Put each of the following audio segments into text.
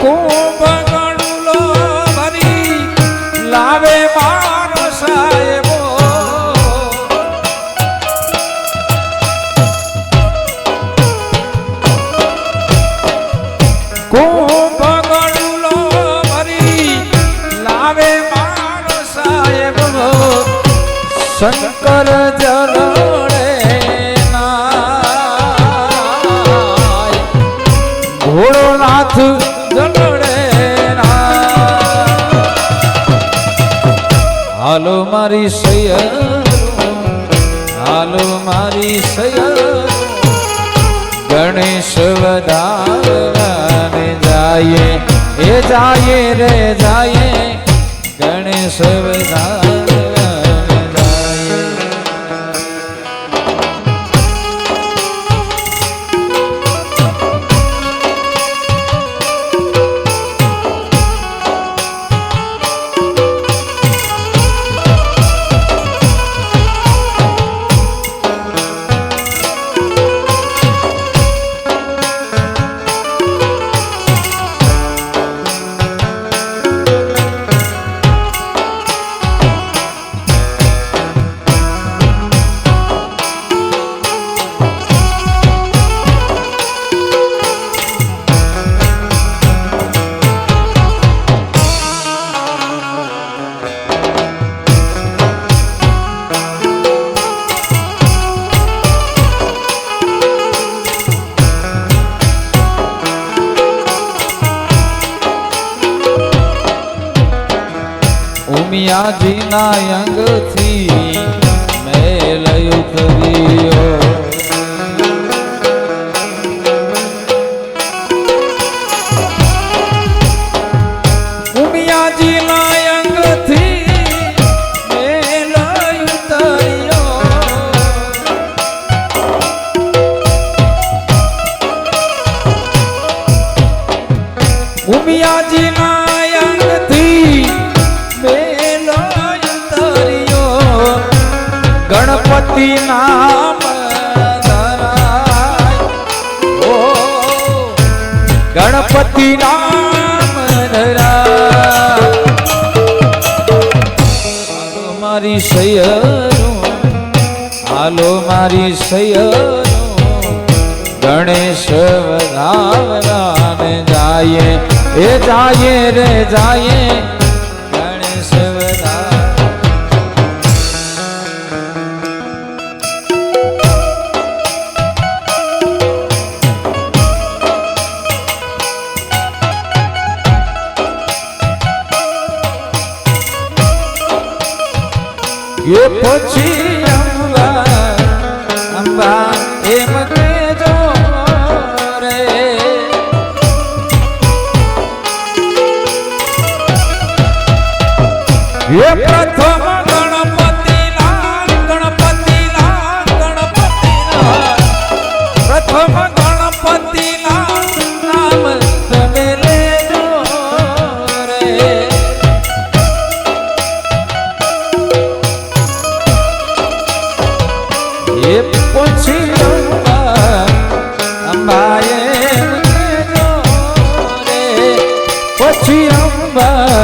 કુંભ ગણુલો ભરી લાવે મારો સાહેબો કુંભ ગણુલો ભરી લાવે મારો સાહેબો શંકર જરડે નાય ઘોડોનાથ જરડે હાલો મારી સૈયર હાલો મારી સૈયર ગણેશ વધારને જાયે એ જાયે રે જાયે ગણેશ વધારને જાયે ઉમિયાજીના અંગથી મેલ ઉતર્યો ઉમિયાજીના અંગથી મેલ ઉતર્યો ઉમિયાજીના અંગથી ગણપતિ નામ ધરાય ઓ ગણપતિ નામ ધરાય હાલો મારી સૈયરો હાલો મારી સૈયરો ગણેશ વધારને જાયે એ જાયે રે જાયે ગણેશ વધાર એ પછી અંબા અંબા એમ કેજો રે એ પ્રથમ ગણપતિ લાલ પ્રથમ ગણપતિ નામ તમે લેજો રે એ પછી અંબાએ કેજો રે પછી અંબાએ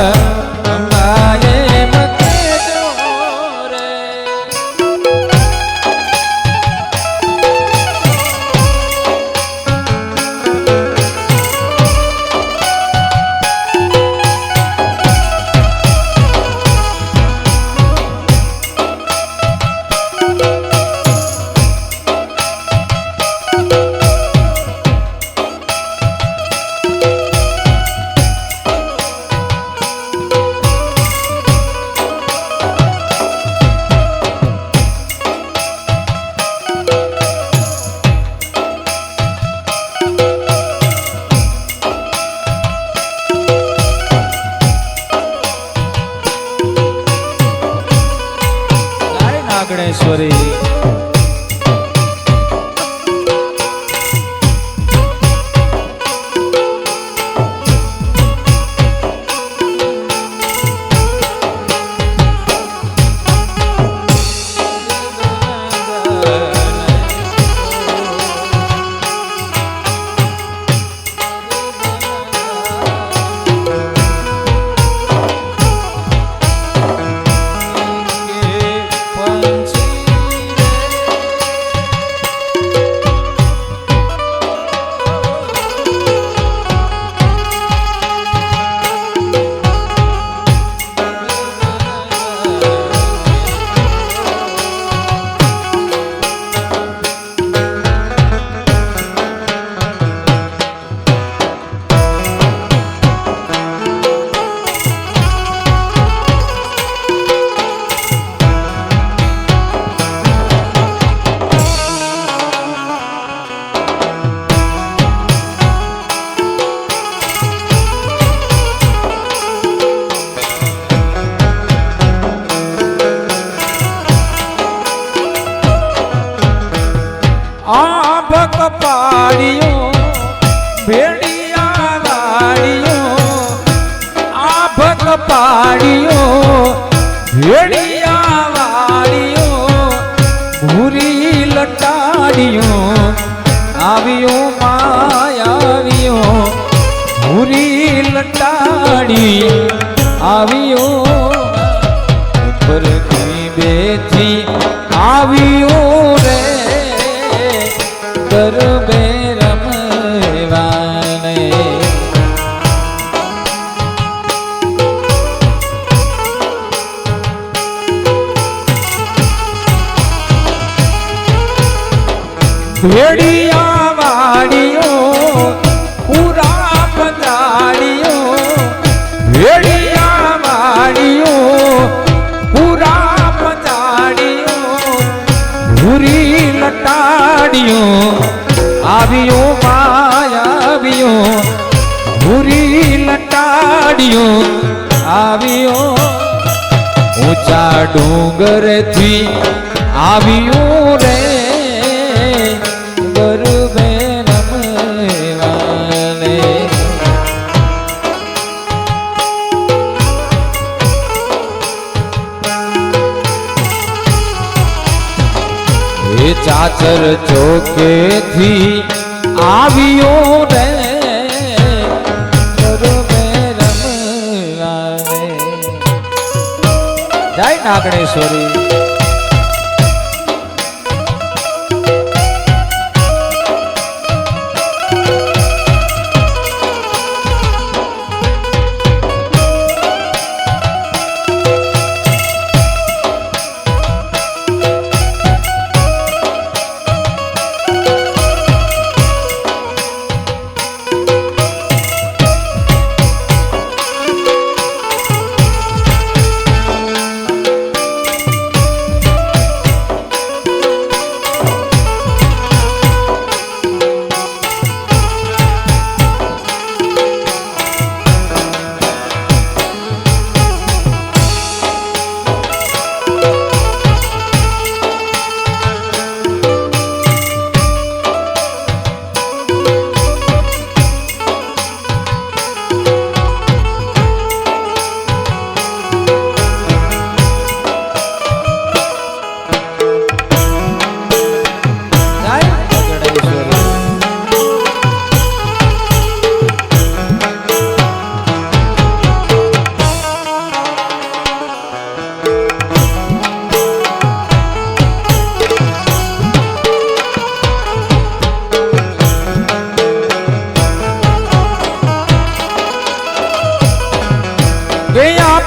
વાડીઓ ભેડિયા વાડીઓ ભૂરી લટાડીઓ આવ્યો માયાવ્યો ભૂરી લટાડી આવ્યો ઉપર બેથી આવ્યો રે ગરબે રમવાને ભેડિયા વાડીઓ પૂરા પધાડીઓ ભેડિયા વાડીઓ પૂરા પધાડીઓ ભૂરી લટાડીઓ આવ્યો માયાવ્યો ભૂરી લટાડીઓ આવ્યો ઊંચા ડુંગરથી આવ્યો રે ગરબે રમવાને એ ચાચર ચોકેથી આવ્યો રે ગરબે રમવાને જય નાગણેશ્વરી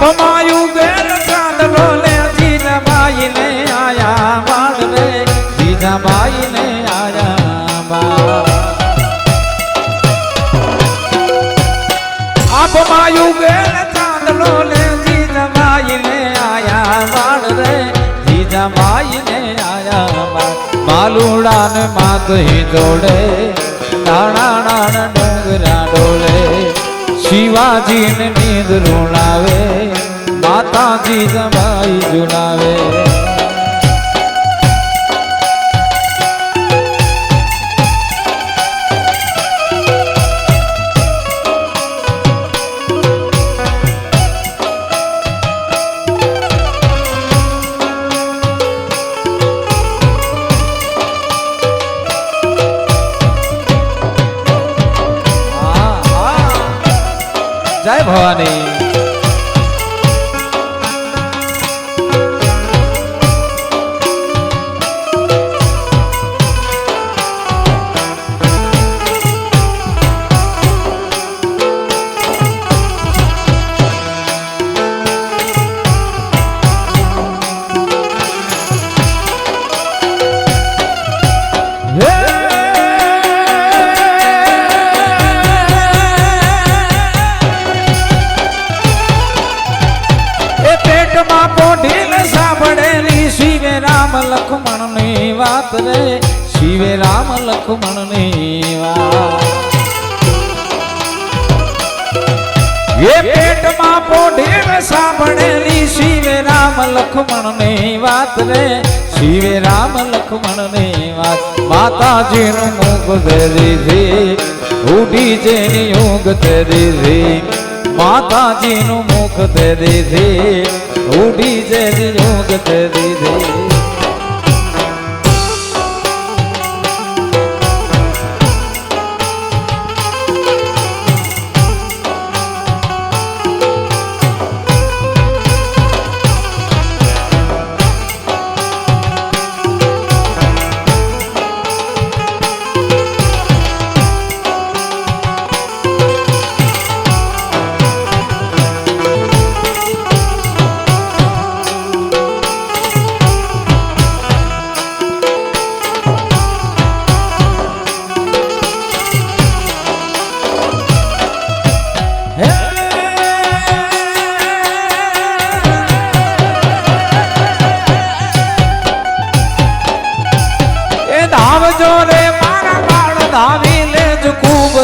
ભમાયું ગેલ ચાંદલો લે જીજાબાઈ ને આયા બાળ રે જીજાબાઈ ને આયા બાળ આ ભમાયું ગેલ ચાંદલો લે જીજાબાઈ ને આયા બાળ રે જીજાબાઈ ને આયા બાળ માલુડા ને માતહી જોડે નાણા નાણા ડુંગરા ડોલે શિવાજી ને નીંદ રૂણાવે માતાજી જમાઈ જુડાવે જય ભવાની લખમણ ની વાત રે શિવે રામ લખમણ ની વાત એ પેટમાં પોઢીને સાંભળેલી શિવે રામ લખમણ ની વાત રે શિવે રામ લખમણ ની વાત માતાજી નું મુખ ધરી ઉઠી જેની ઊંઘ ધરી માતાજીનું મુખ તે દીધી ઉડી જે યોગ તે દીધી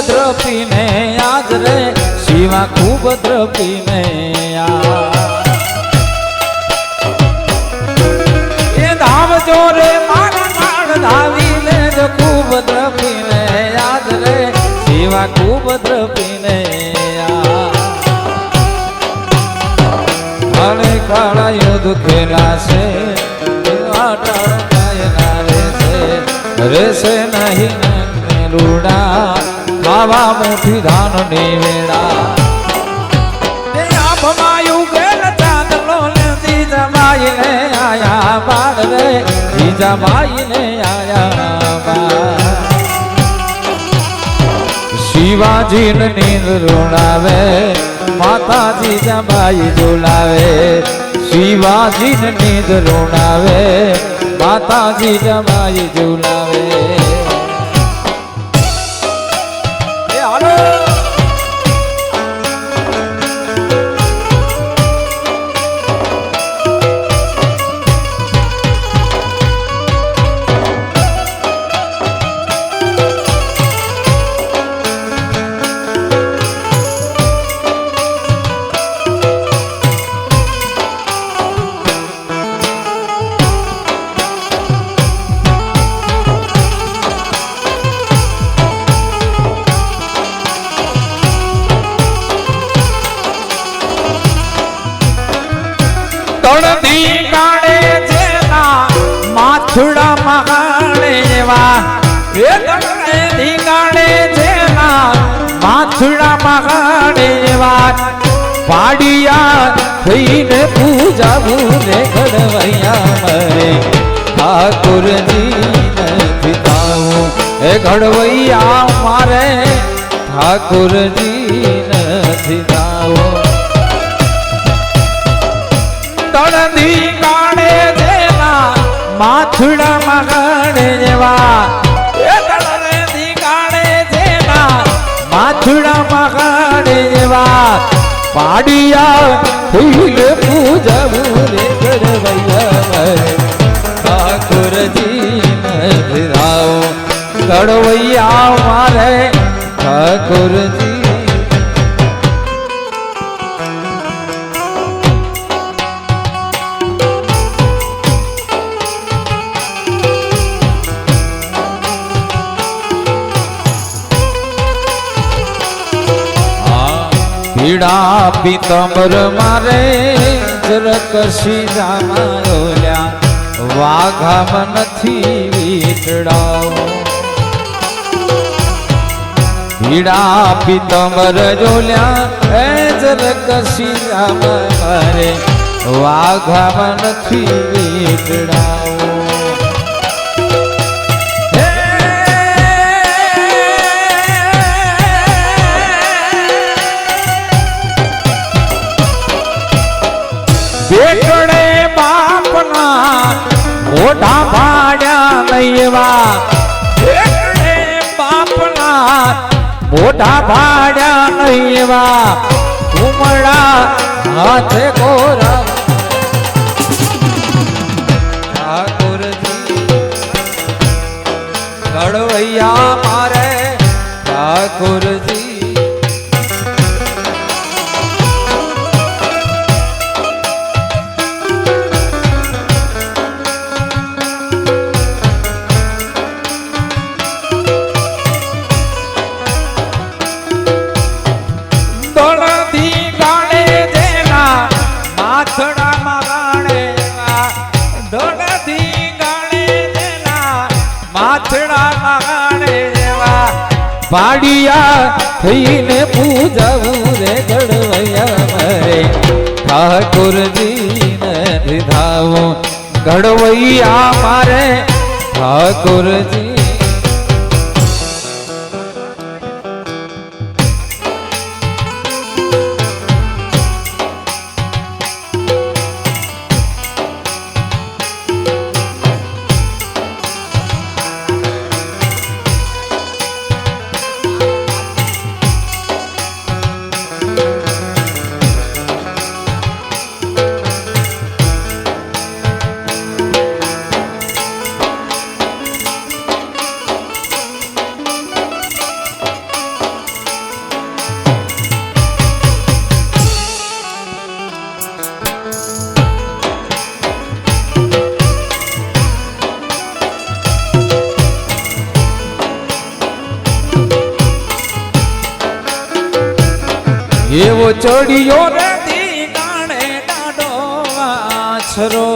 દ્રપીને યાદ રે શિવા ખૂબ દ્રપીને એ ધાવજો રે મારા માળ ધાવી લેજ ખૂબ દ્રપીને યાદ રે શિવા ખૂબ દ્રપીને અને કાળા યુદ્ધ ખેલાશે રેસે નહીં રૂડા ખાવા મુઠી ધાન ની વેડા આભમાયું ગેલ ચાંદલો ને ત્રીજા ભાઈ ને આયા બાળ રે ત્રીજા ભાઈ ને આયા બાળ શિવાજી ને નીંદ રૂડાવે માતાજી જમાઈ ઝુલાવે શિવાજી ને નીંદ રૂડાવે માતાજી જમાઈ ઝુલાવે માથુડા મહાણે એવા એ તને ધીંગાણે જેના માથુડા મહાણે એવા પાડિયા થઈને પૂજાવું રે ઘડવૈયા મરે ઠાકોરજી નથી તાવું એ ઘડવૈયા મારે ઠાકોરજી નથી તાવું તણધી કાણે જેના માથુડા મગાડે જેવા એ તળને દીકાણે જેના માથુડા મગાડે જેવા પાડિયા ફૂલ પૂજવું રે ઘડવૈયા ઠાકોરજી નથી રાવ ઘડવૈયા મારે ઠાકોરજી પીડા પીતંબર મારે જરકશી જામાયોલ્યા વાઘામાં નથી વીટડાઓ પીડા પીતંબર જોલ્યા એ જરકશી જામા મારે વાઘામાં નથી વીટડાઓ બેટડે બાપના મોઢા ભાડ્યા નૈવા બેટડે બાપના મોઢા ભાડ્યા નૈવા ઉમડા હાથે ગોરા ઠાકોરજી ઘડવૈયા મારે ઠાકોરજી દોડતી માણે જેવા પાડિયા થઈને પૂજવું રે ઘડવૈયા મરે ઠાકોરજી ને લીધાવો ઘડવૈયા મારે ઠાકોરજી એવો ચડિયો રેતી ગાણે ડાડો વાછરો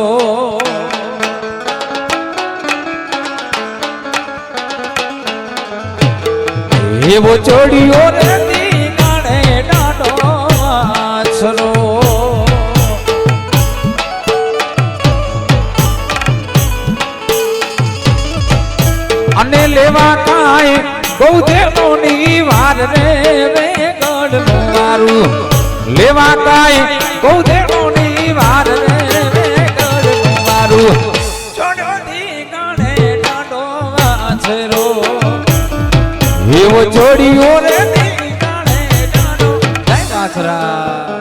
એવો ચડિયો રેતી ગાણે ડાડો વાછરો અને લેવા કાંઈ ગૌદેવનો ની વાર રે લેવા કાંઈ ગૌદેવનો ની વાર રે ગઢનું મારું છોડ્યો દી ગાણે ડાડો વાછરો એવો છોડ્યો રે દી ગાણે ડાડો જય વાછરા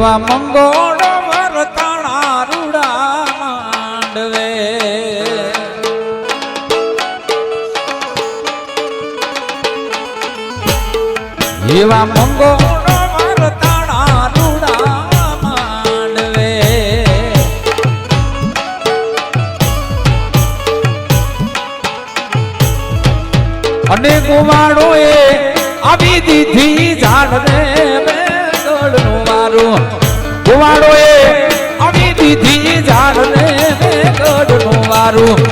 એવા મંગોળો વરતાણા રૂડા માંડવે એવા મંગોળો વરતાણા રૂડા માંડવે અને કુવાડો એ આવી દીધી ઝાડ રે કુવાડો એ આવી દીધી ઝાડ ને ગઢનું વારું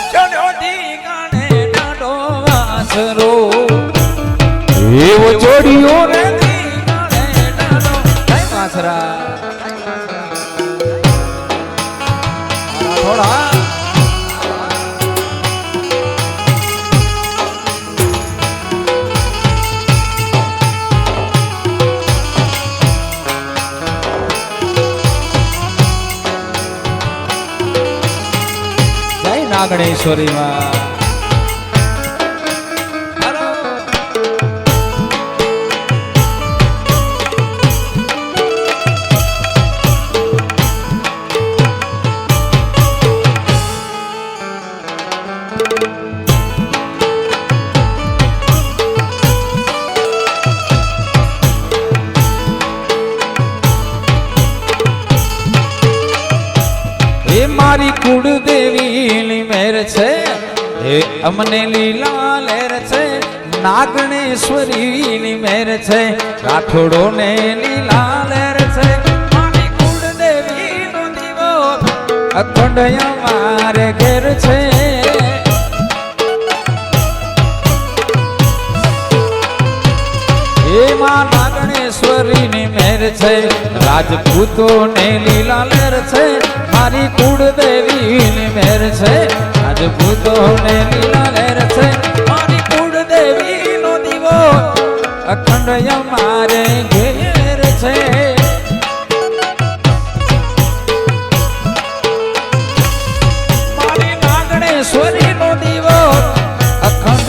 ચડ્યો દી ગાણે ડાડો વાછરો એવો જોડિયો રે દી ગાણે ડાડો જય વાછરા થોડા ગણેશ્વરી માં મારી કુળદેવીની મેર છે એ અમને લીલા લેર છે નાગણેશ્વરીની મેર છે રાઠોડો ને લીલા લેર છે મારી કુળદેવીનો દીવો અખંડ અમારે ઘેર છે એમાં નાગણેશ્વરીની મેર છે રાજપૂતો ને લીલા લેર છે મારી કુળદેવીની મેર છે રાજપૂતો ને લીલા લેર છે મારી કુળદેવીનો દીવો અખંડ અમારે ઘેર છે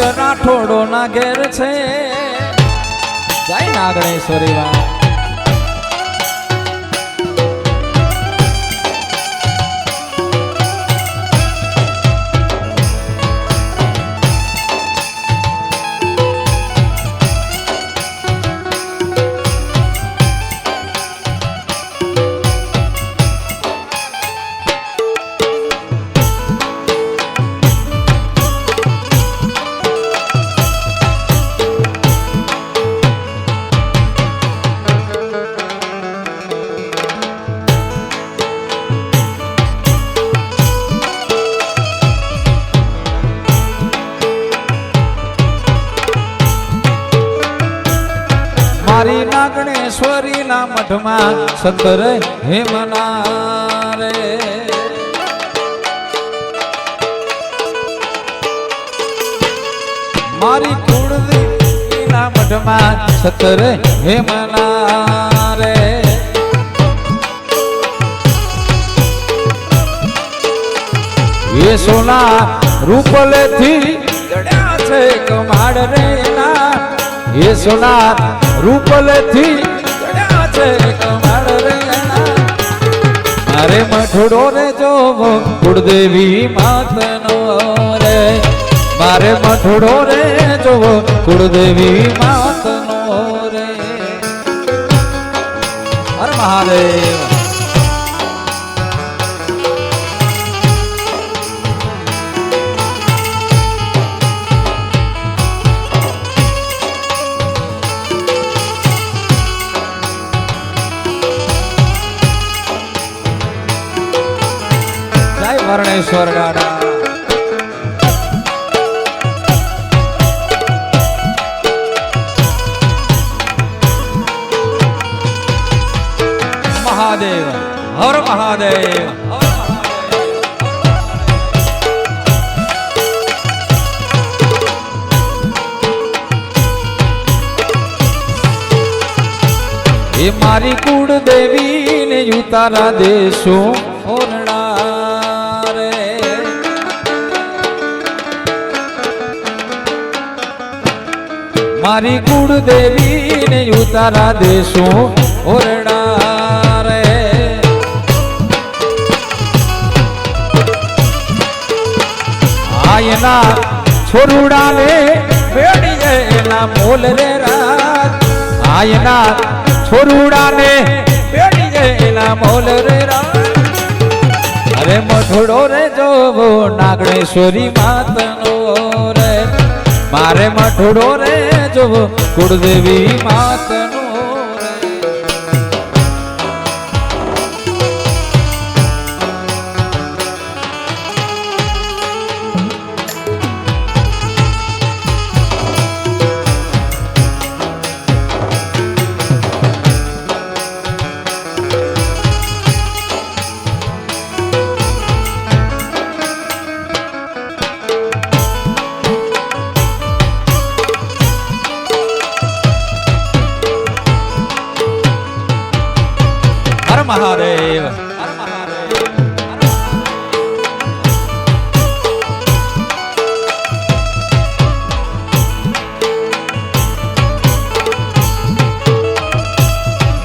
અનિલ રાઠોડો ના ઘેર છે જાય નાગણેશ્વરી વાત મારી નાગણેશ્વરી ના મઠમાં સતર હેમના રે મારી કુળદેવી ના મઠમાં સતર હેમના રે એ સોના રૂપલે થી જડ્યા છે કમાડ રે ના એ સોના રૂપલે થી જડ્યા છે કમાડ રે મારે મઠડો રે જોવો કુળદેવી માતનો રે મારે મઠડો રે જોવો કુળદેવી માતનો રે હર મહાદેવ વર્ણેશ્વર દાદા મહાદેવ હર મહાદેવ એ મારી કુળદેવી ને ઉતારા દેશો ઓરણા મારી કુળદેવી ને ઉતારા દેશો ઓરડા રે આયના છોરુડા ને બેડીએ એના મોલ રે રાત આયના છોરુડા ને બેડીએ એના મોલ રે રાત અરે મઠડો રે જોવો નાગણેશ્વરી માતનો રે મારે મઠડો રે જોવો કુળદેવી માતનો રે મહાદેવ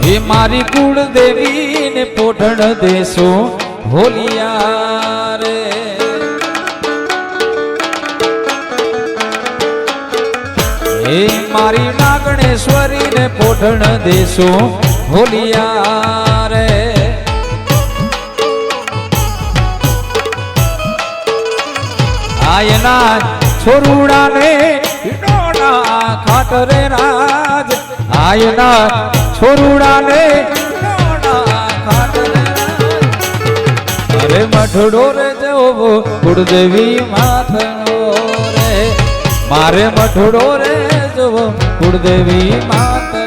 એ મારી કુળદેવી ને પોઢણ દેશો હોલિયા રે એ મારી નાગણેશ્વરી ને પોઢણ દેશો હોલિયા રે આયના છોરુડા ને હિડોના ખાટ રે રાજ આયના છોરુડા ને હિડોના ખાટ રે રાજ અરે મઠડો રે જોવો કુળદેવી માતનો રે મારે મઠડો રે જોવો કુળદેવી માતનો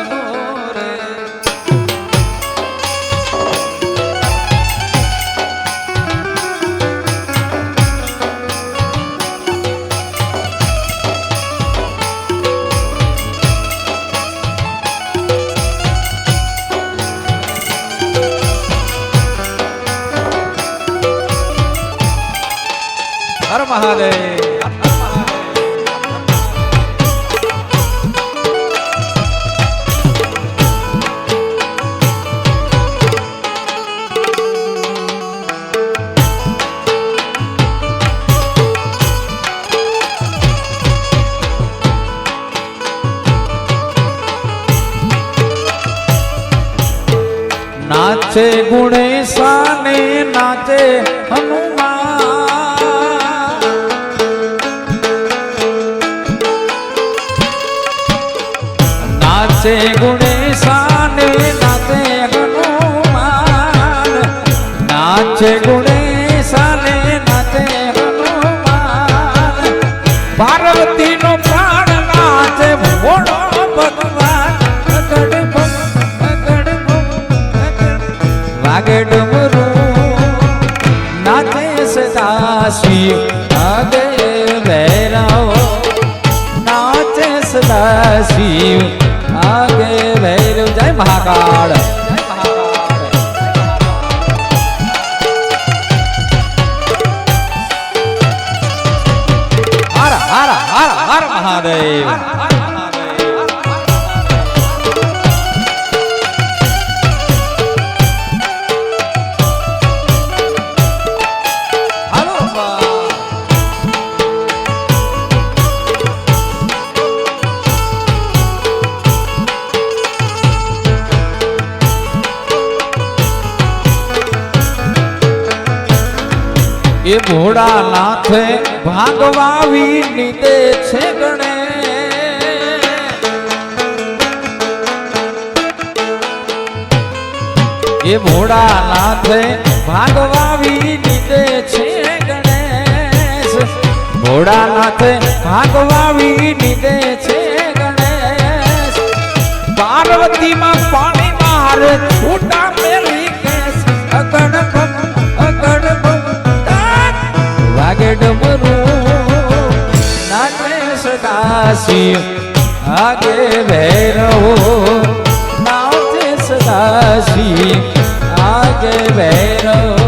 હર મહાદેવ નાચે ગુણેશાને નાચે હનુમાન નાચે ગુણેશાને નાચે હનુમાન નાચે ગુણેશાને નાચે હનુમાન પાર્વતીનો પ્રાણ નાચે ભોળો ભગવાન વાગે ડમરું નાચે સદાશિવ આગે ભૈરવ નાચે સદાશિવ આગે ભૈરવ જય મહાકાળ હર હર હર હર મહાદેવ એ ભોળાનાથ ભાગવાવી નીદે છે ગણે એ ભોળાનાથ ભાગવાવી નીદે છે ગણેશ ભોળાનાથ ભાગવાવી નીદે છે ગણેશ પાર્વતીમાં પાણી મારે છૂટા મેલી કેસ અગણ વાગે ડમરું નાચે સદાશિવ આગે ભૈરવ નાચે સદાશિવ આગે ભૈરવ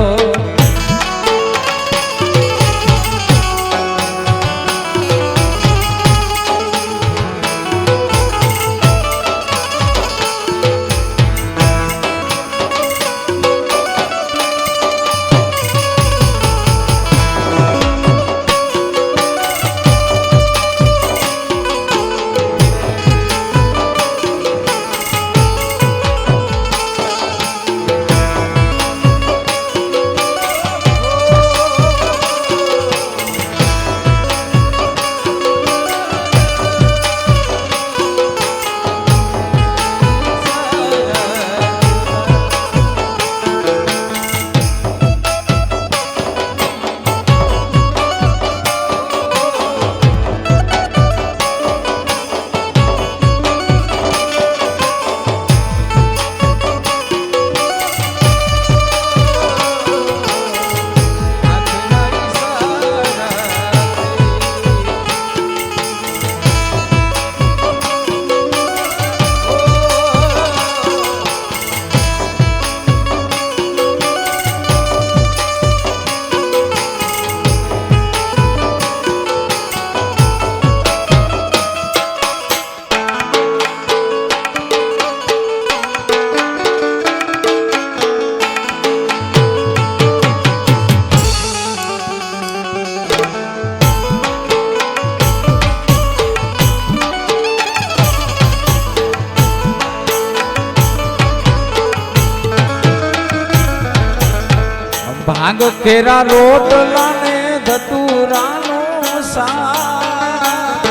ભાંગ કેરા રોટલા ને ધતુરાનો શાક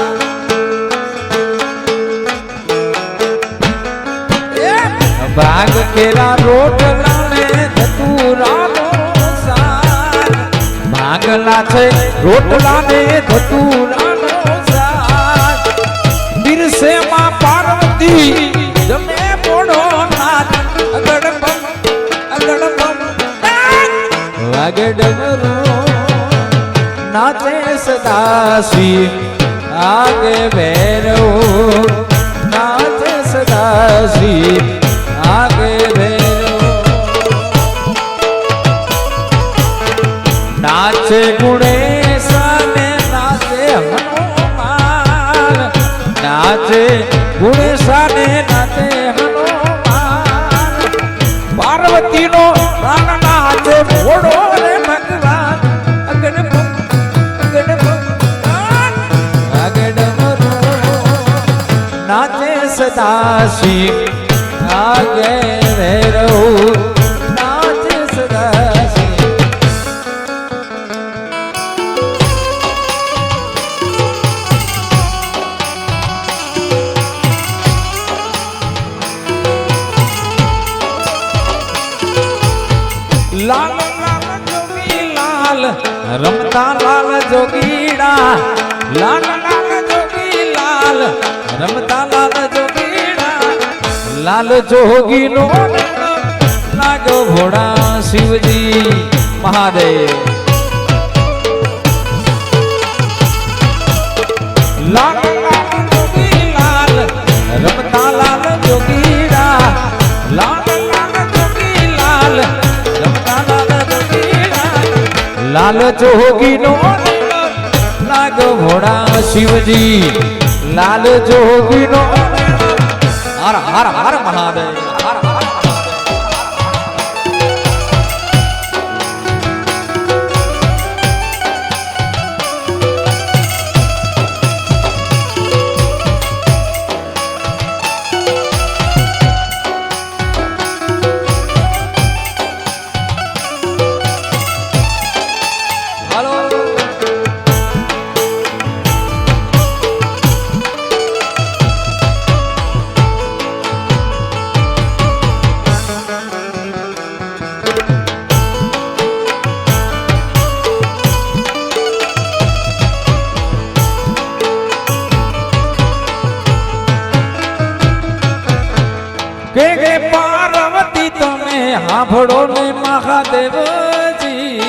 ભાંગ કેરા રોટલા ને ધતુરાનો શાક ભાંગલા છે રોટલા ને ધતુરાનો શાક બિરસે માં પાર્વતી જમે પોડો નાથ અગડપમ વાગે ડમરું નાચે સદાશિવ આગે ભૈરવ નાચે સદાશિવ આગે ભૈરવ નાચે ગુણેશાને નાચે હનુમાન નાચે ગુણેશાને નાચે હનુમાન પાર્વતીનો પ્રાણ નાચે ભોળો રે ભગવાન નાચે સદાશિવ આગે ભૈરવ રમતા લાલ જોગીડા લાલ લાલ જોગી લાલ રમતા લાલ જોગીડા લાલ જોગી નો લાગો ઘોડા શિવજી મહાદેવ લાલ લાલ જોગી લાલ રમતા લાલ જોગીડા લાલ લાલ જોગી લાલ રમતા લાલ જોગીડા લાલ જોગી નો લાગો ઘોડા શિવજી લાલ જોગી નો હર હર હર મહાદેવ હર હર કે પાર્વતી તમે હાંભળો ને મહાદેવજી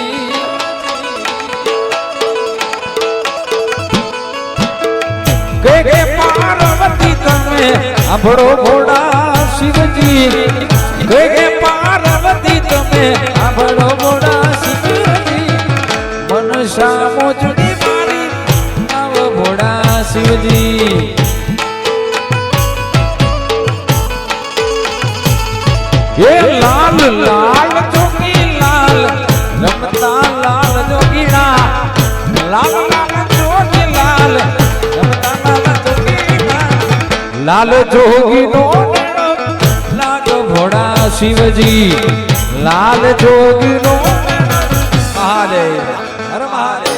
કે પાર્વતી તમે હાંભળો ઘોડા શિવજી કે પાર્વતી તમે હાંભળો ઘોડા શિવજી મનસા મોજડી મારી આવ ઘોડા શિવજી ये लाल लाल जोगी लाल रमता लाल जोगीड़ा लाल लाल जोगी लाल रमता लाल जोगीड़ा लाल जोगी नो लाग घोड़ा शिवजी लाल जोगी नो महादेव हर महादेव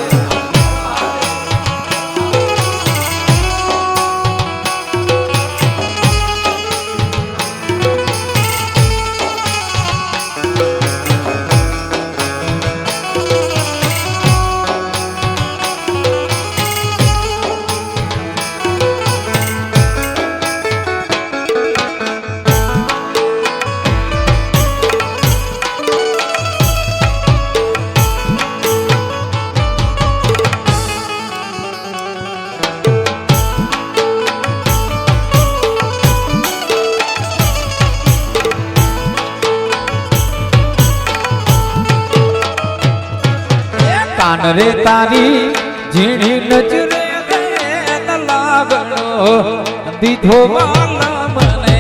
કાન રે તારી ઝીણી નજરે લાગણો દીધો વાલા મને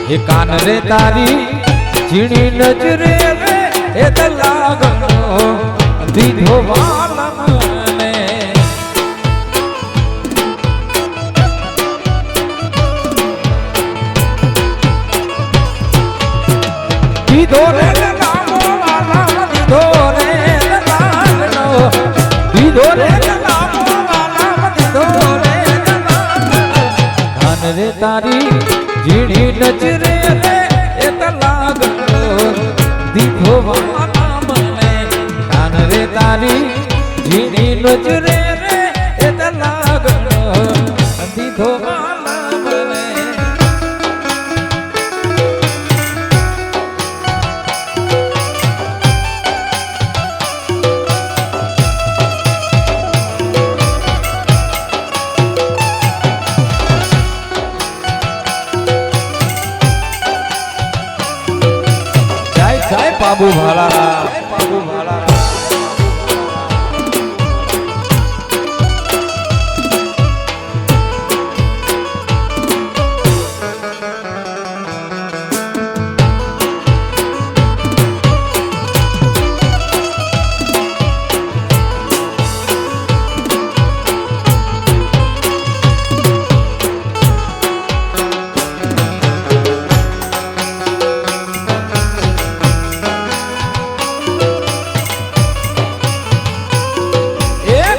એ કાન રે તારી ઝીણી નજરે લાગણો દીધો વાલા મને દીધો રે લાલો વાલા દીધો રે લાલો દીધો રે લાલો વાલા દીધો રે કાન રે તારી ઝીણી નજરે એ લાગણો દીધો વાલા મને કાન રે તારી ઝીણી નજરે એ લાગણો દીધો વાલા મને बाबू भाला बाबू भाला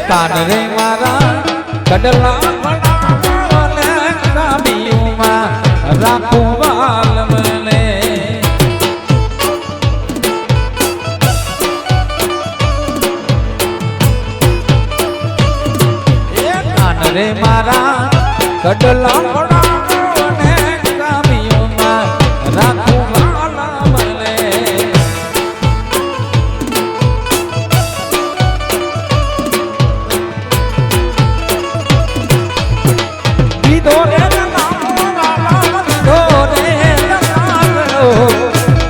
કાન રે મારા કડલા બનાવલે કાબીમાં રાખું વાલમને કાન રે મારા કડલા પડાને કામિયોમાં રાખું વાલમને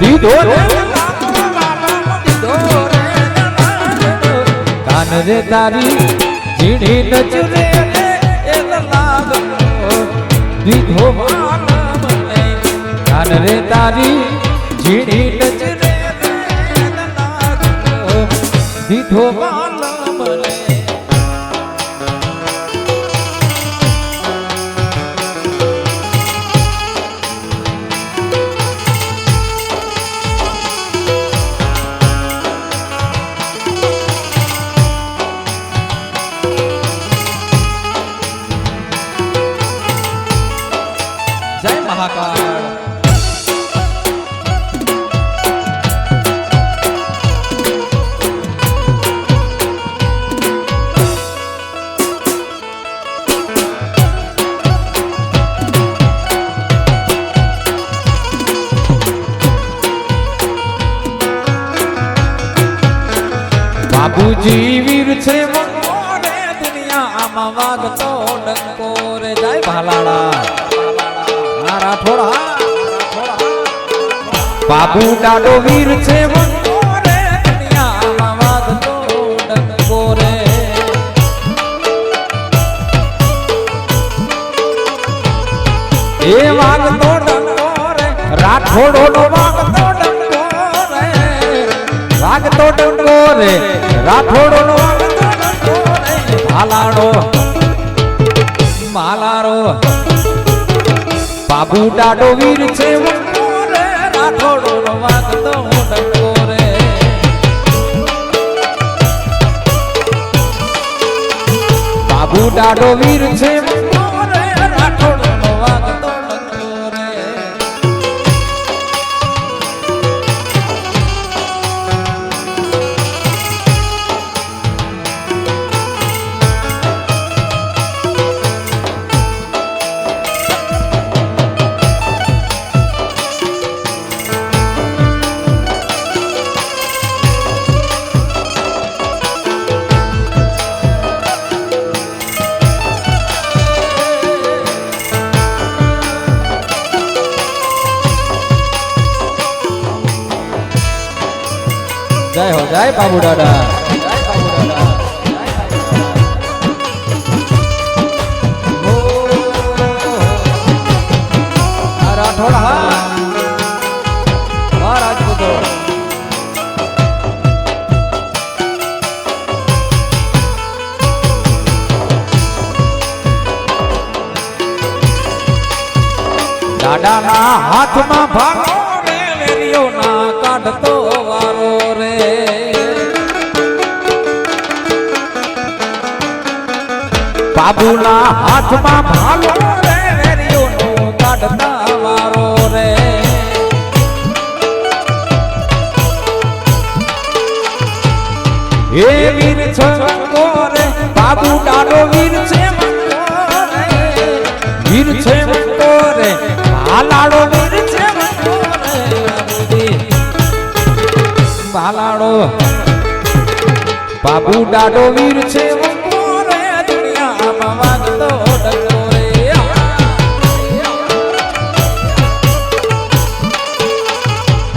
દીધો રે કાન રે તારી ઝીણી નજરે દીધો મને કાન રે તારી ઝીણી નજરે દીધો મને બાબુજી વીર છે મોરે દુનિયામાં વાગતો ડંકો રે જાય ભાલાડા મારા થોડા બાબુ દાડો વીર છે મોરે દુનિયામાં વાગતો ડંકો રે એ વાગતો ડંકો રે રાઠોડો નો વાગતો ડંકો રે વાગતો ડંકો રે રાઠોડો નો વાગતો ડંકો રે ભાલાડો માલારો બાબુ દાડો વીર છે રે રાઠોડો નો વાગતો ડંકો રે બાબુ દાડો વીર છે રે રાઠોડો નો વાગતો ડંકો રે જય હો જય બાબુ દાદા રાઠોડા હા રાજપૂતો દાદાના હાથમાં ભાગો રે વેરીઓ ના કાઢતો વારો રે બાબુના હાથમાં ભાલો રે વેરીઓ નો કાઢતા વારો રે એ વીર છે રે બાબુ દાડો વીર છે વીર છે રે ભાલાડો વીર છે ભાલાડો બાબુ દાડો વીર છે રે દુનિયામાં વાગતો ડંકો રે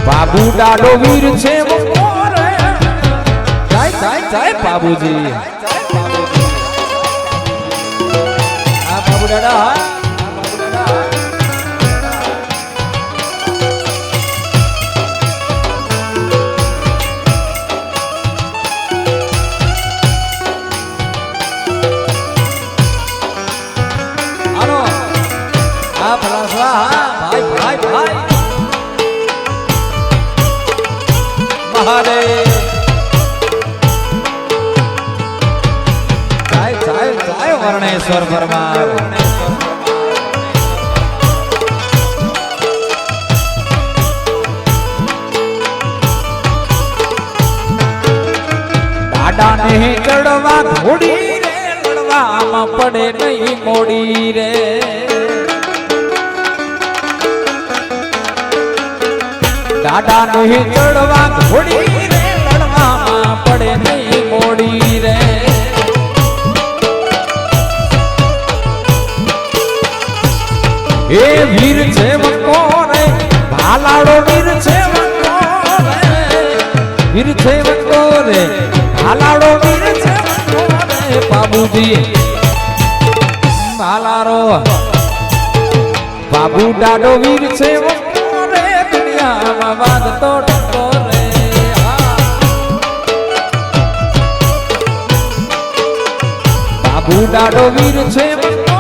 બાબુ દાડો વીર છે રે જય જય જય બાબુજી આ બાબુ દાદા વર્ણેશ્વર પરમાર દાડા ને ચડવા ઘોડી રે લડવામાં પડે નહીં મોડી રે દાડા ને ચડવા ઘોડી રે લડવામાં પડે નહીં મોડી રે એ વીર છે વંકો રે ભાલાડો વીર છે વંકો રે વીર છે વંકો રે ભાલાડો વીર છે વંકો રે બાબુજી ભાલારો બાબુ દાડો વીર છે વંકો રે દુનિયામાં વાદતો ડંકો રે બાબુ દાડો વીર છે વંકો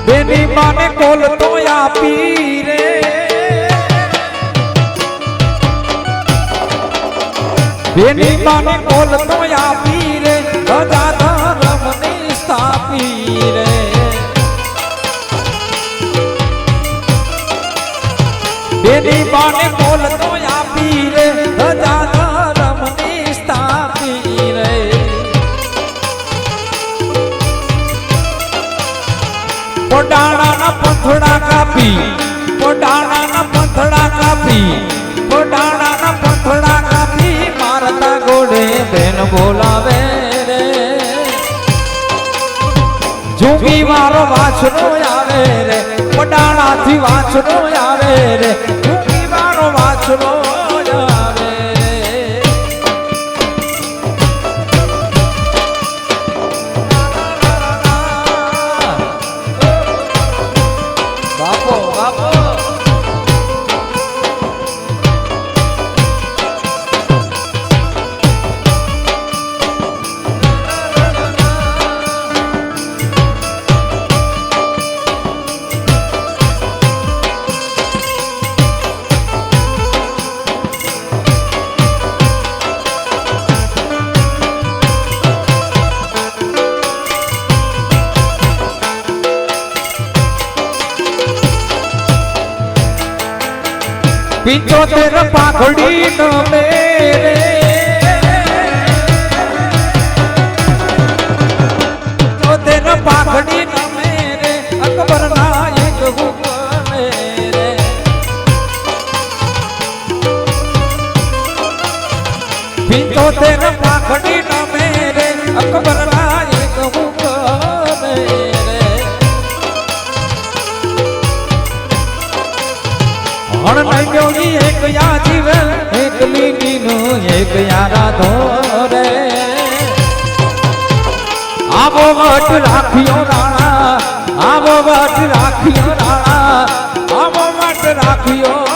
બેની માને કોલ તો આપી રે બેની માને કોલ તો આપી રે ધજા ધર્મની સ્થાપી રે બેની માને કોલ તો આપી રે ધજા ધર્મની સ્થાપી રે પોડાણાના પંથડા કાપી પોડાણાના પંથડા કાપી પોડાણાના પંથડા કાપી મારતા ગોડે બેન બોલાવે રે જોગી મારો વાછરો આવે રે પોડાણાથી વાછરો આવે રે જોગી મારો વાછરો આવે પિંચોતેર પાઘડી ન મેરે પિંચોતેર પાઘડી ન મેરે અકબર ના એક હુકમ રે પિંચોતેર પાઘડી ન મેરે અકબર ના એક હુકમ રે હણ નૈયોગી એક યા જીવે એક લીલીનું એક યારા ધોરે આવો વટ રાખ્યો રાણા આવો વટ રાખ્યો રાણા આવો વટ રાખ્યો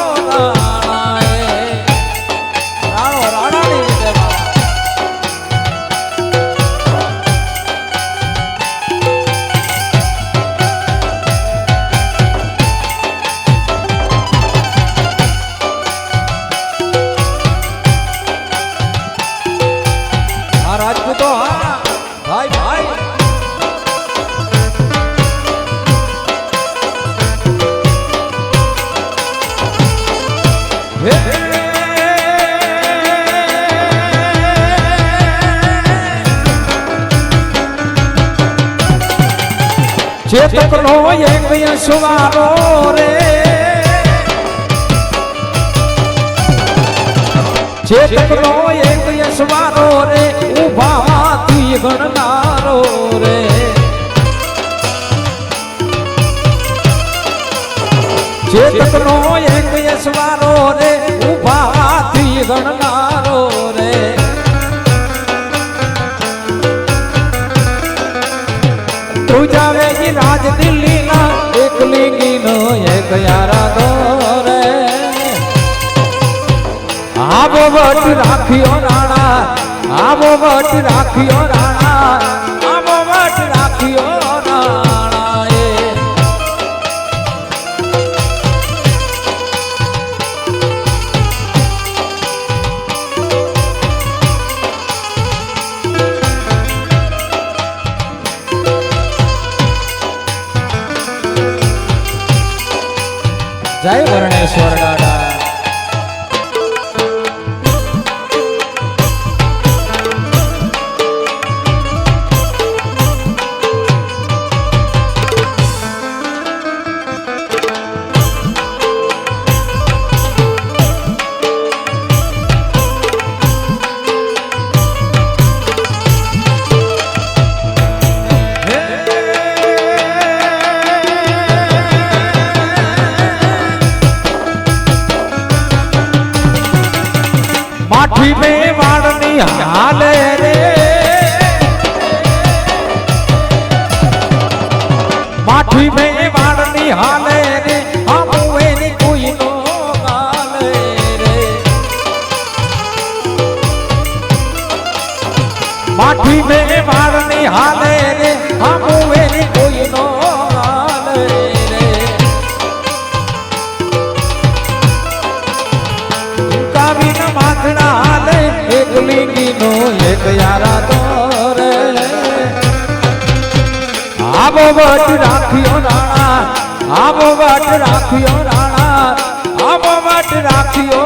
રાજપૂતો હા ભાઈ ભાઈ ચેતકનો એક યશવારો રે ચેતકનો એક યશવારો રે ઉભા તું ગણનારો રે ચેતકનો એક યશવારો રે ઉભા તું ગણનારો રે આવો વટ રાખ્યો રાણા આવો વટ રાખ્યો રાણા આવો વટ રાખ્યો રાણા એ જય વર્ણેશ્વર દાદા माठी में वाड़नी हाले रे माठी में वाड़नी हाले रे हम वेनी कोई नो गाले रे माठी में वाड़नी हाले रे हम वेनी कोई नो गाले रे कावी न माथड़ा हाले एक लिंगी नो एक यारा तोरे आबो वट राखियो राणा आबो वट राखियो राणा आबो वट राखियो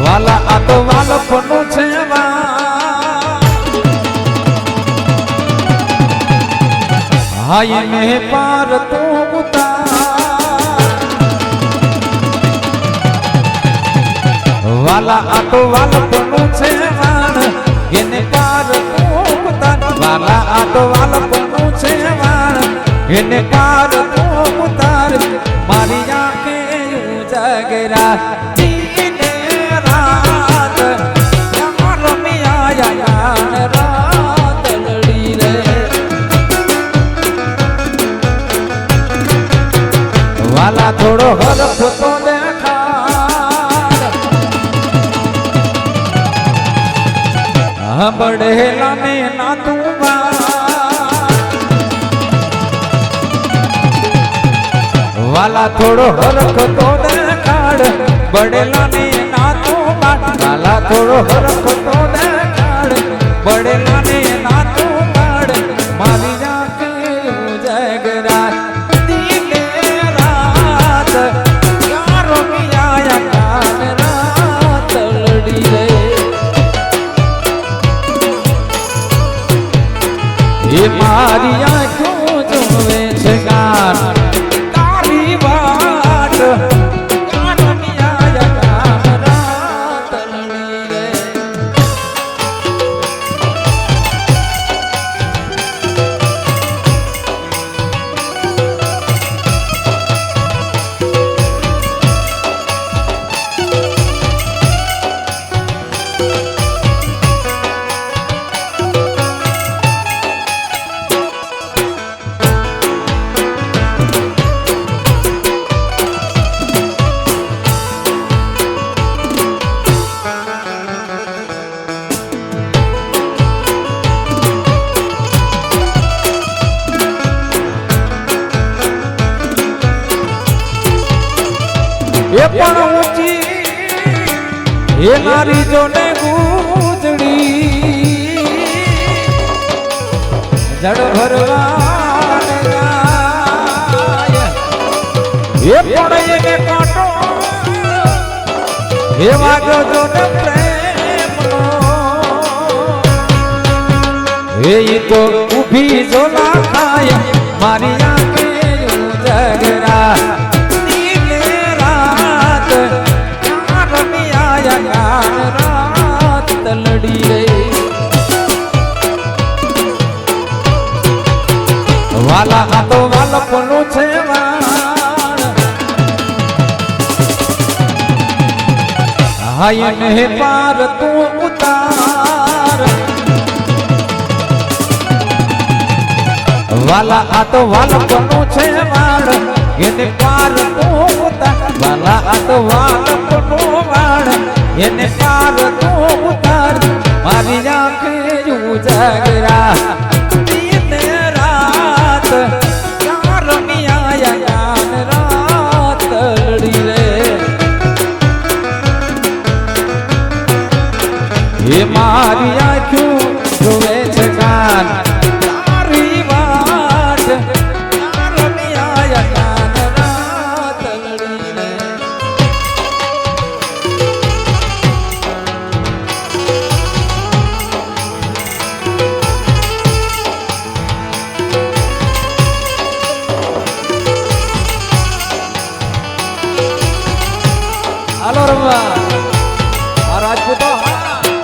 वाला आतो वाला पनु छेवा हाय में पार तू उतार वाला आतो वाला पनु छेवा येने पार तू उतार वाला आतो वाला पनु छेवा येने पार तू उतार मारी आंखें उजागरा वाला थोड़ो हरफ तो देखा बढ़ेला ने ना तू वाला थोड़ो हरफ तो देखा बढ़ेला ने ना तू वाला थोड़ो हरफ तो देखा बढ़ेला ने ना तू मारी जाके जगरा मारी आँखों जोवे शगार तारी बाट कानिया जगाम रात लड़ी रे ये पण ऊंची ये नारी जो ने गुजड़ी जड़ भरवान गाय ये पण ये ने काटो ये वागो जो ने प्रेम नो એ તો ઊભી જોલા ખાય મારી આંખે ઉજાગરા નીલે રાત ક્યાં રમી આયા રાત તલડી રે વાલા આ તો વાલપનું છે વાળ હાયન હે પાર તું ઉતાર વાલા આ તો વાલપનું છે વાળ એને પાર તું ઉતાર વાલા આ તો વાલપનું વાળ એને પાર તું ઉતાર મારી આંખે ઉજાગરા એ મારી આંખું જોવે છે કાન તારી વાત રમી આયા કાન રાત લડીને હાલો રમવા આ રાજપૂતો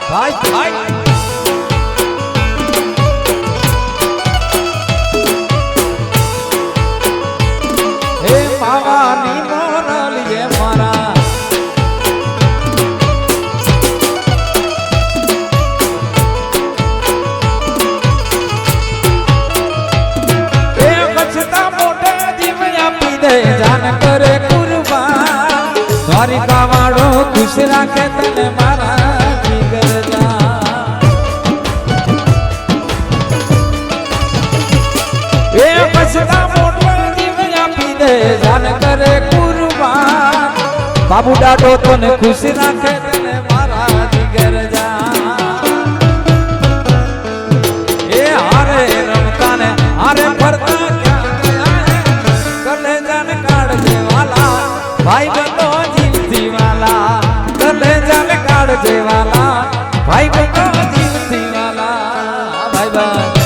ભાઈ ભાઈ હે માવાની મોરલીએ મારા એ કચ્છતા મોટે જીવ આપી દે જાન કરે કુરબાન દ્વારિકા વાળો ખુશ રાખે તને મારા જાન કરે કુરબાન બાબુ દાડો તને ખુશ રાખે તને મારા જીગર જા એ હારે રમતા ને હારે ફરતા ક્યાં ગયા કલે જાન કાઢજે વાલા ભાઈ બંધો જીવતી વાલા કલે જાન કાઢજે વાલા ભાઈ બંધો જીવતી વાલા ભાઈ બંધ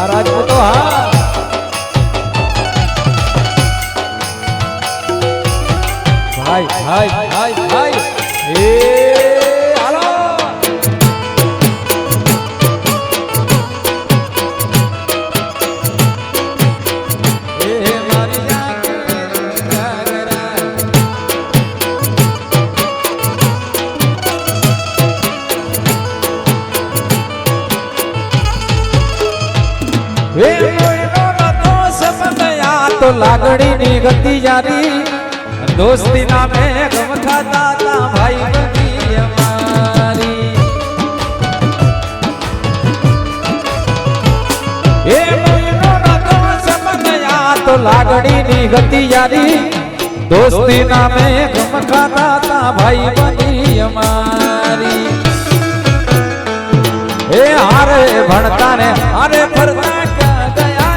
રાજપૂતો હા ભાઈ ભાઈ ભાઈ ભાઈ એ હાલો એ મારી તો લાગણી ની ગતિ જારી દોસ્તી નામે ગમ ખાતા તા ભાઈ બની અમારી એ મોયનો રાતો સમનયા તો લાગણી ની ગતિ જારી દોસ્તી નામે ગમ ખાતા તા ભાઈ બની અમારી એ હારે ભણતા ને હારે ફરતા ક્યાં ગયા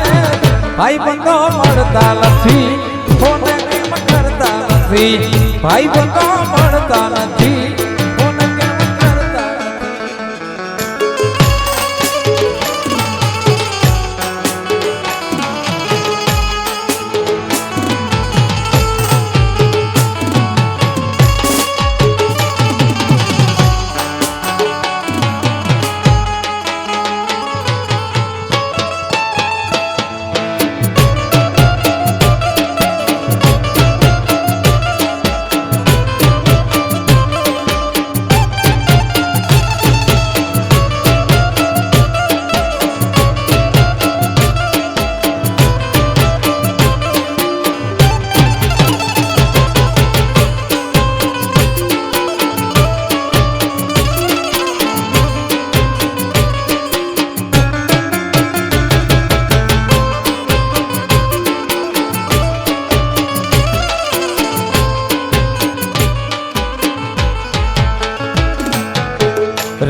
ભાઈ બંધો મળતા નથી ફોન કેમ કરતા નથી ભાઈ બંધો મળતા નથી ફોન કેમ કરતા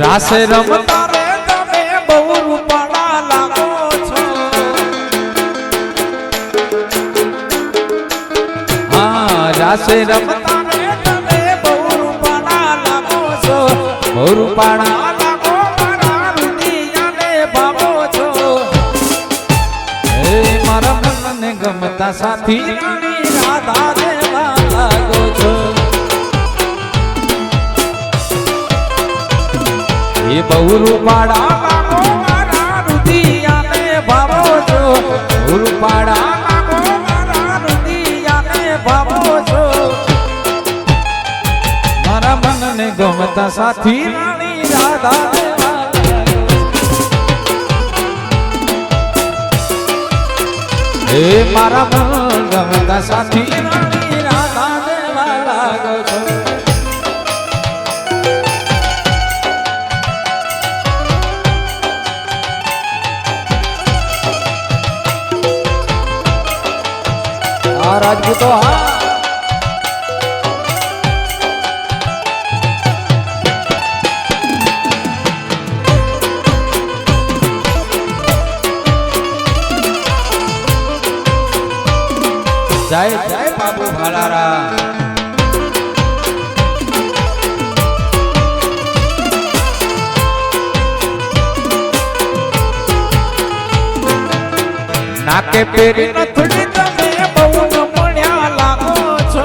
રાસે રમતા રે તમે બહુ રૂપાળા લાગો છો રાસે રમતા રે તમે બહુ રૂપાળા લાગો છો, બહુ રૂપાળા લાગો મારા રૂપિયાને ભાવો છો. હે મારા મનને ગમતા સાથી રાણી રાધા જેવા લાગો છો. એ બહુ રૂપાળા લાગો મારા રૂપિયાને ભાવો છો, બહુ રૂપાળા લાગો મારા રૂપિયાને ભાવો છો. મારા મનને ગમતા સાથી રાણી રાધા જેવા લાગો છો. હે મારા મન ગમતા સાથી રાણી રાધા જેવા લાગો છો. રાજપૂતો હા જય જય બાબુ ભાલારા. નાકે પેરી નથડી તમે બહુ નમણ્યા લાગો છો.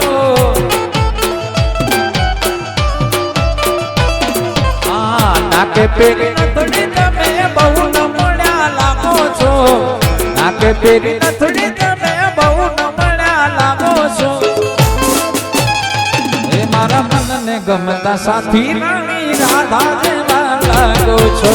હા નાકે પેરી નથડી તમે બહુ નમણ્યા લાગો છો. નાકે પેરી નથડી તમે બહુ નમણ્યા લાગો છો. એ મારા મનને ગમતા સાથી રાણી રાધા જેવા લાગો છો.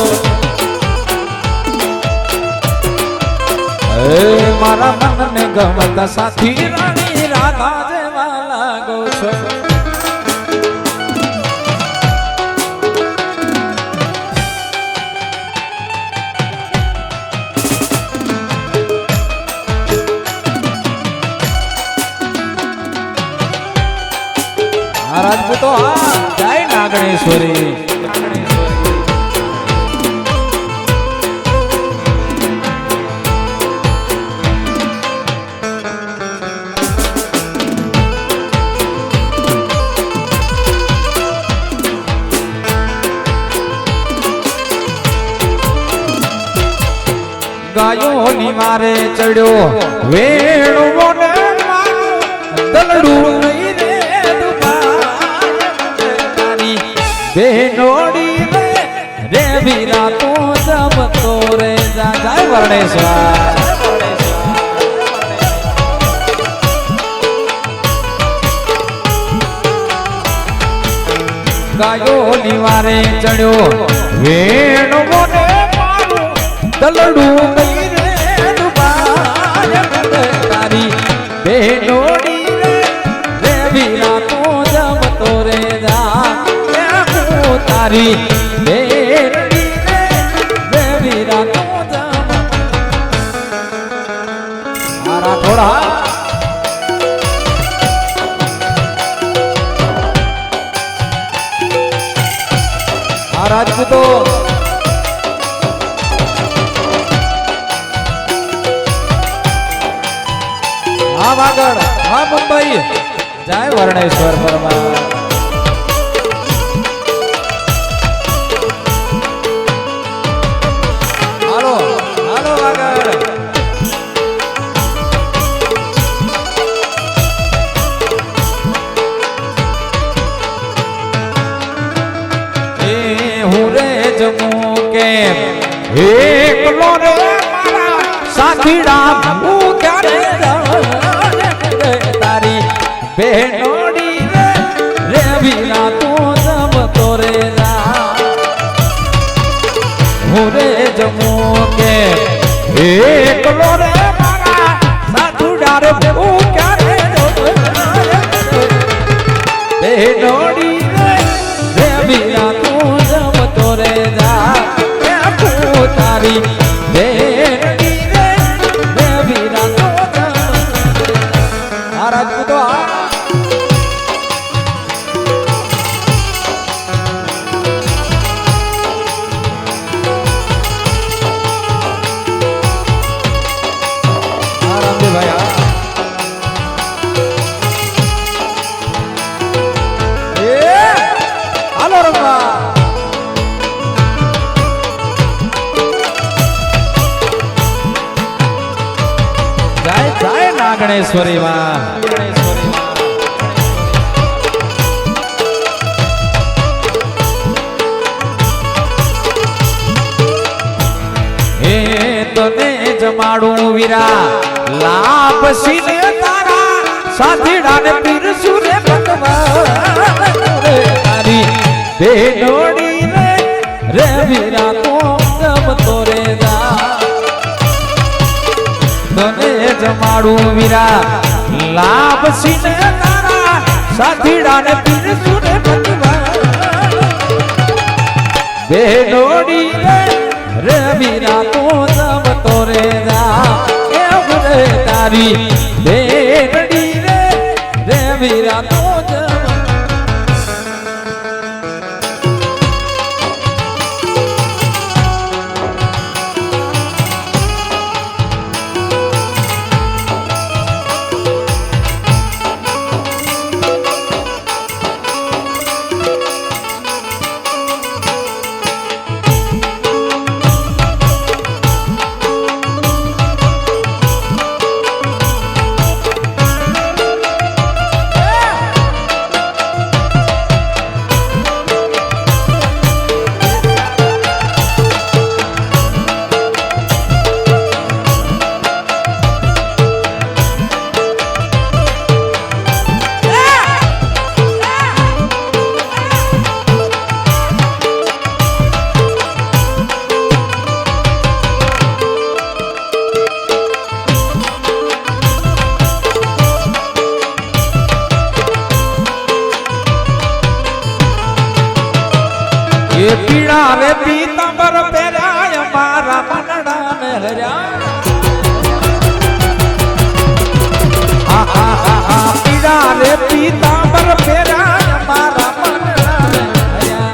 મારા મનને ગમતા સાથી રાણી રાધા જેવા લાગો છો. રાજપૂતો હા જય નાગણેશ્વરી. ગાયો ની મારે ચડ્યો વેણો ને દલડું નહીં રે દુબારી બેનોડી રે વીરા તું જમતો રે જા. જય વર્ણેશ્વર. ગાયો ની મારે ચડ્યો વેણો ને દલડું નહીં રે દુબારી બેનોડી રે વીરા તું જમતો રે જા. તારી બેનડી રે વીરા તું જમતો. મારા થોડા આ રાજપૂતો હા વાગડ હા મુંબઈ. જય વર્ણેશ્વર પરમા. હાલો હાલો વાગડ. એ હું રે જમું કે એકલો રે મારા સાથીડા હું ક્યારે તારી બેનોડી રે વીરા તું જમતો રે જા. હું રે જમું કે એકલો રે મારા સાથીડા રે હું ક્યારે બેનોડી રે વીરા તું જમતો રે જા. તારી બેનડી રે વીરા તું જમતો. આ રાજપૂતો ગણેશ્વરી માં હે તને જમાડું વીરા લાભ સીને તારા સાથીડાને પીરસું રે ભગવાન તારી બેડોડી રે વીરા તો જમતો રે જા તને જમાડું વીરા લાભ સીને તારા સાથીડાને પીરસું રે ભગવાન બેડોડી રે વીરા તો જમતો રે જા એમ રે તારી બેડડી રે વીરા તો એ પીડા રે પીતાંબર પહેર્યા મારા મનડા ને હર્યા પીડા રે પીતાંબર પહેર્યા મારા મનડા ને હર્યા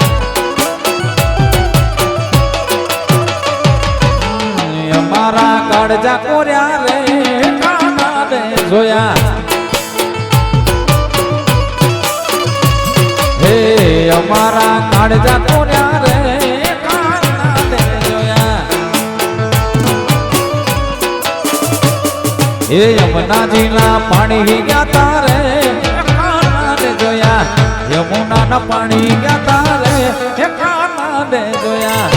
અમારા કાળજા કોર્યા રે કાના ને જોયા અમારા કાળજા કોર્યા રે કાના ને જોયા એ યમુનાજીના પાણી ગયા તારે કાના ને જોયા યમુનાના પાણી ગયા તારે કાના ને જોયા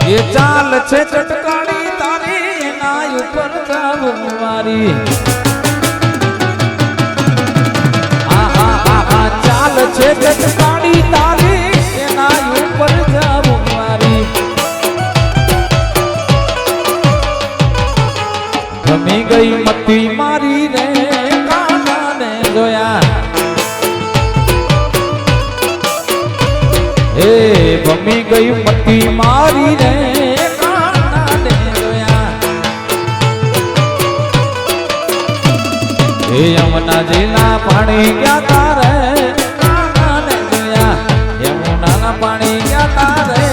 એ ચાલ છે ચટકાણી તારી એના ઉપર જાવું મારી ચાલ છે ચટકાણી તારી એના ઉપર જાવું મારી ગમી ગઈ મતી મારી રે કાના ને જોયા હે ગમી ગઈ મતી મારી રે કાના ને જોયા હે યમુનાજીના પાણી ગયા તારે કાના ને જોયા યમુનાના પાણી ગયા તારે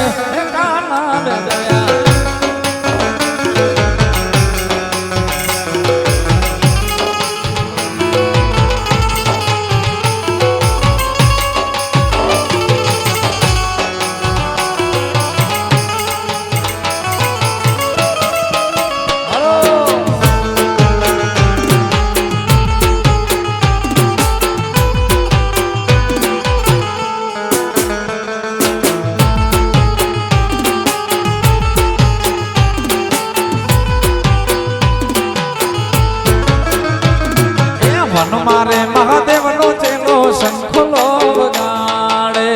કાના ને જોયા વન મારે મહાદેવ નો ચેલો શંખલો વગાડે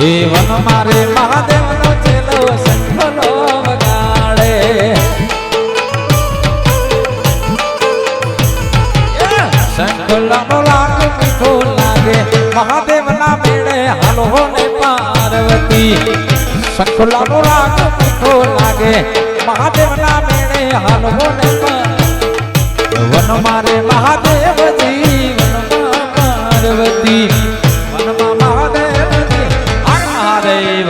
એ વન મારે મહાદેવ નો ચેલો શંખલો વગાડે શંખલો નો લાગ મીઠો લાગે મહાદેવ ના મેળે હાલો ને પા ખુલ્લાનો રાગ મીઠો લાગે મહાદેવના મેળે હાલવો ને વન મારે મહાદેવજી વનમાં પાર્વતી વનમાં મહાદેવજી હર મહાદેવ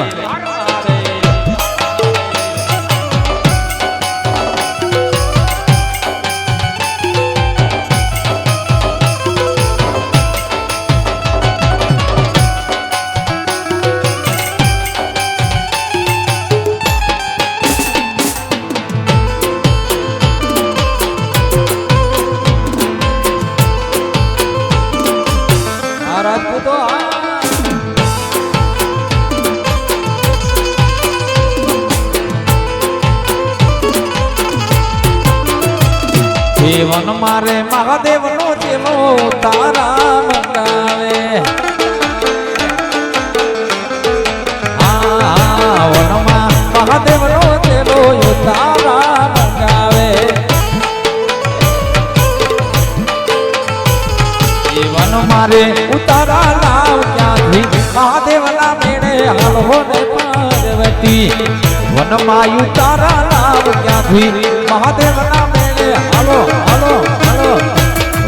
રાજપૂતો જીવન મારે મહાદેવ નો ચેલો તારા મંગાવે વનમાં મહાદેવ નો ચેલો તારા મંગાવે જીવન મારે ઉતારા લાવ ક્યાંથી મહાદેવના મેળે હાલવો ને પાર્વતી વનમાં ઉતારા લાવ ક્યાંથી મહાદેવના મેળે હાલો હાલો હાલો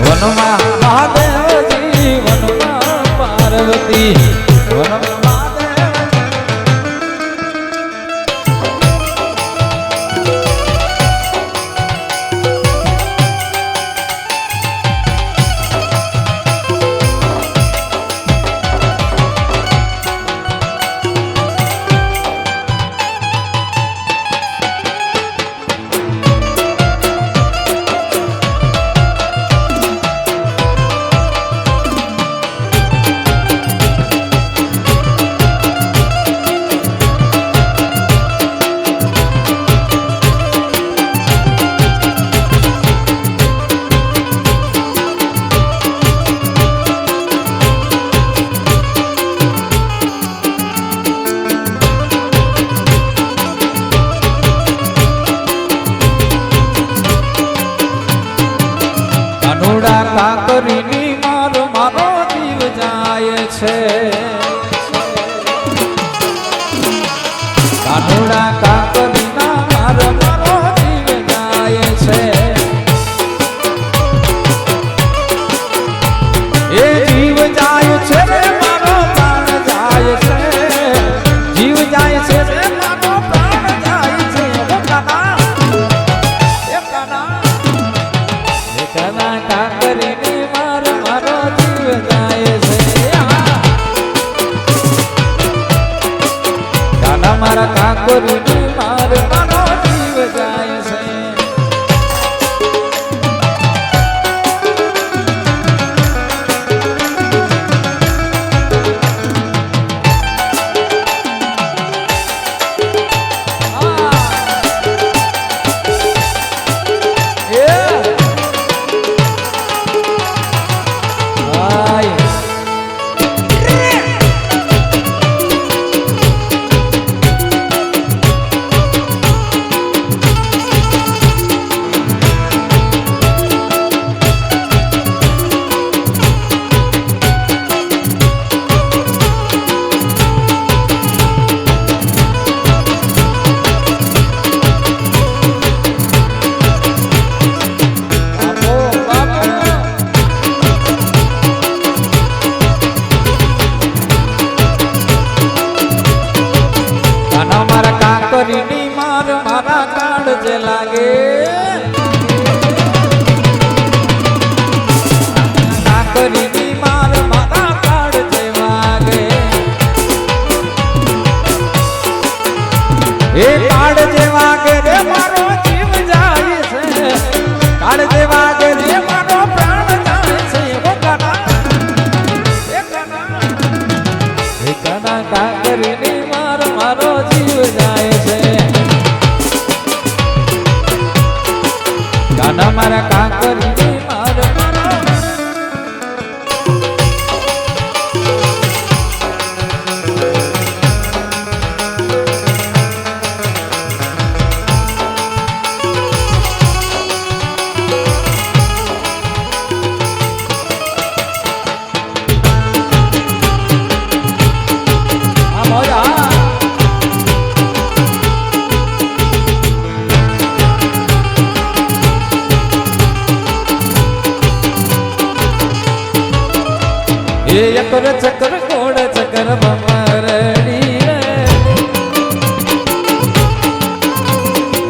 વનમાં મહાદેવજી વનમાં પાર્વતી વનમાં કાકરીની મારો મારો જીવ જાય છે કાનુડા કાકરીના મારો મારો જીવ જાય છે એ જીવ જાય છે રે મારો પ્રાણ જાય છે જીવ જાય છે રે મારો પ્રાણ જાય છે ઓ કાના એ કાના કાકરીની મારો મારો જીવ જાય છે કાના મારા કાકરીની મારો મારો જીવ જાય છે કાકરીની માર મારા કાળ જે લાગે કાકરીની માર મારા કાળ જે વાગે એ કાળ જે વાગે રે મારો જીવ જાય છે કાળ જે વાગે રે મારો પ્રાણ જાય છે ઓ કાના એ કાના કાકરીની માર મારો જીવ જાય છે કાના મારા કાકરીની માર એ અકર ચકર ગોળ ચકર ભમરડી રે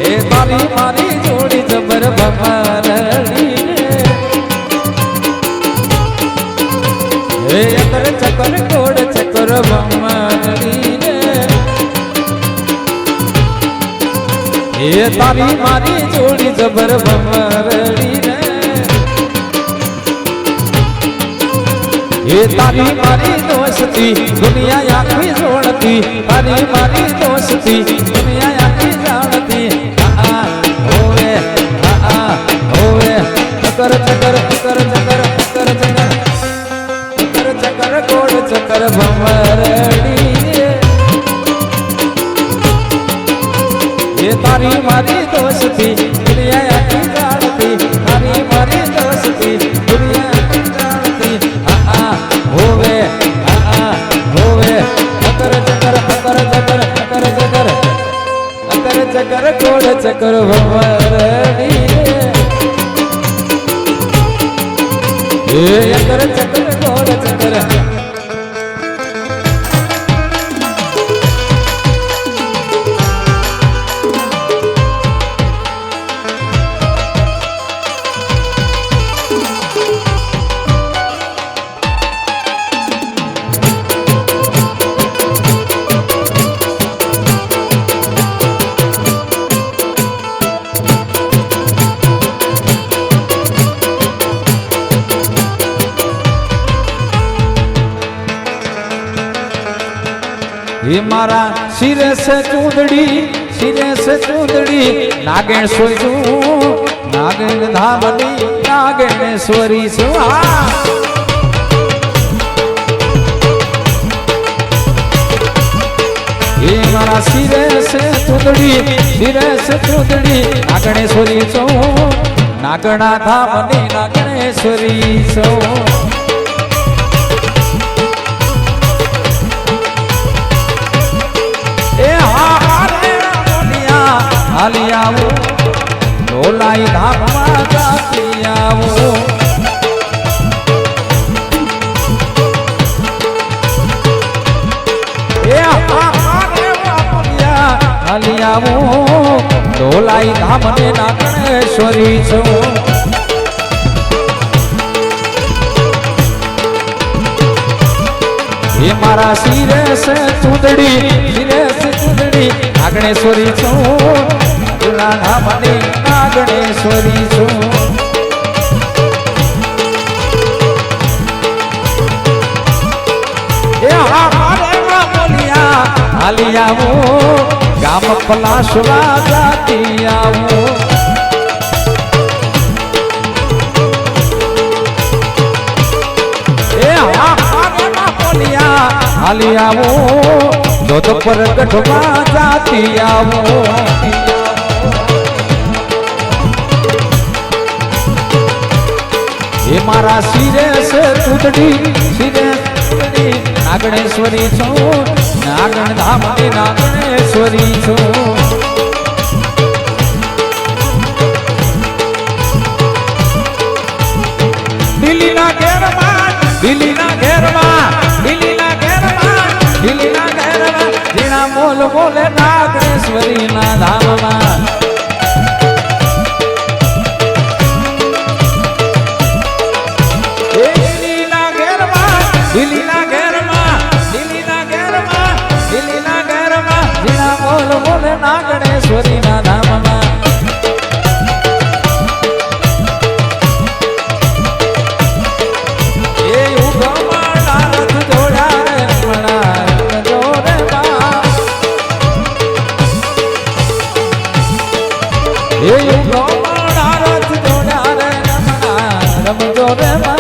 એ તારી મારી જોડી જબર ભમરડી રે એ અકર ચકર ગોળ ચકર ભમરડી રે એ તારી મારી જોડી જબર ભમરડી રે એ તારી મારી દોસ્તી દુનિયા આખી જોડતી તારી મારી દોસ્તી દુનિયા આખી જાણતી હોવે હોવે ચકર ચકર ચકર ચકર ચકર ચકર ચકર ચકર ગોળ ચકર ભમરડી એ તારી મારી દોસ્તી દુનિયા આખી જાણતી તારી મારી દોસ્તી દુનિયા આખી જાણતી હોવે હોવે ચકર ચકર ચકર ચકર ચકર ચકર ચકર ચકર ગોળ ચકર ભમરડી એ ચકર ચકર ગોળ ચકર ये मारा सिरे से चूंदड़ी नागेण सोजू नागेण धामनी नागेणेश्वरी सुहा ये मारा सिरे से चूंदड़ी नागेणेश्वरी सो नागणा धामनी नागेणेश्वरी सो हाली आवो ढोलाई धाम जाती आवो हाली आवो ढोलाई धाम ने नागेश्वरी छो ये मारा सिरे से चूंदड़ी नागेश्वरी छो धामनी नागेश्वरी छो हाली आवो गाम पलाशवा जाती आवो हाली आवो जोत पर गठवा जाती आवो ये मारा सिरे से चूंदड़ी नागेश्वरी छो नागण धामनी नागेश्वरी छो दिल्ली ना घेरमा जीना मोल बोले नागेश्वरी ना धाममा नागेश्वरी ना धाममा ये युगमा नारद जोड़ा रे मना जोरे मा ये युगमा नारद जोड़ा रे मना रम जोरे मा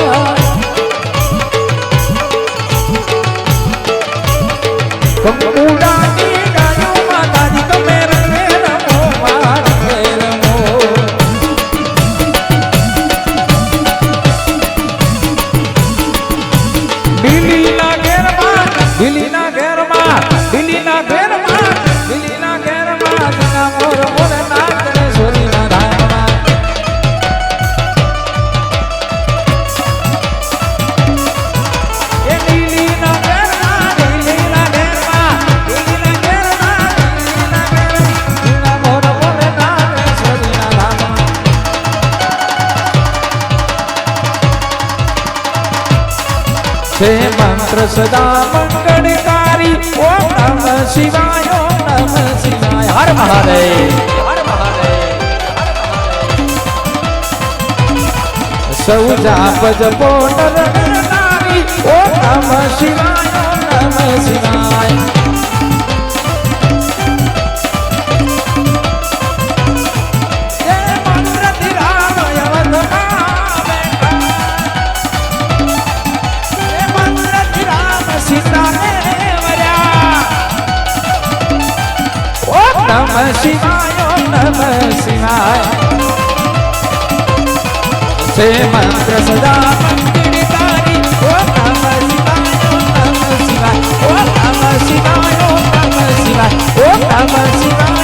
कंकुड़ा दिल्ली ना घेरमा जना मोर मोर नागेश्वरी ना છે મંત્ર સદા મંગળકારી ઓમ નમઃ શિવાય ઓમ નમઃ શિવાય હર મહાદેવ હર મહાદેવ સૌ જાપ જપો નર નારી ઓમ નમઃ શિવાય ઓમ નમઃ શિવાય નમઃ શિવાય ઓમ નમઃ શિવાય છે મંત્ર સદા મંગળકારી ઓમ નમઃ શિવાય ઓમ નમઃ શિવાય ઓમ નમઃ શિવાય ઓમ નમઃ શિવાય ઓમ નમઃ શિવાય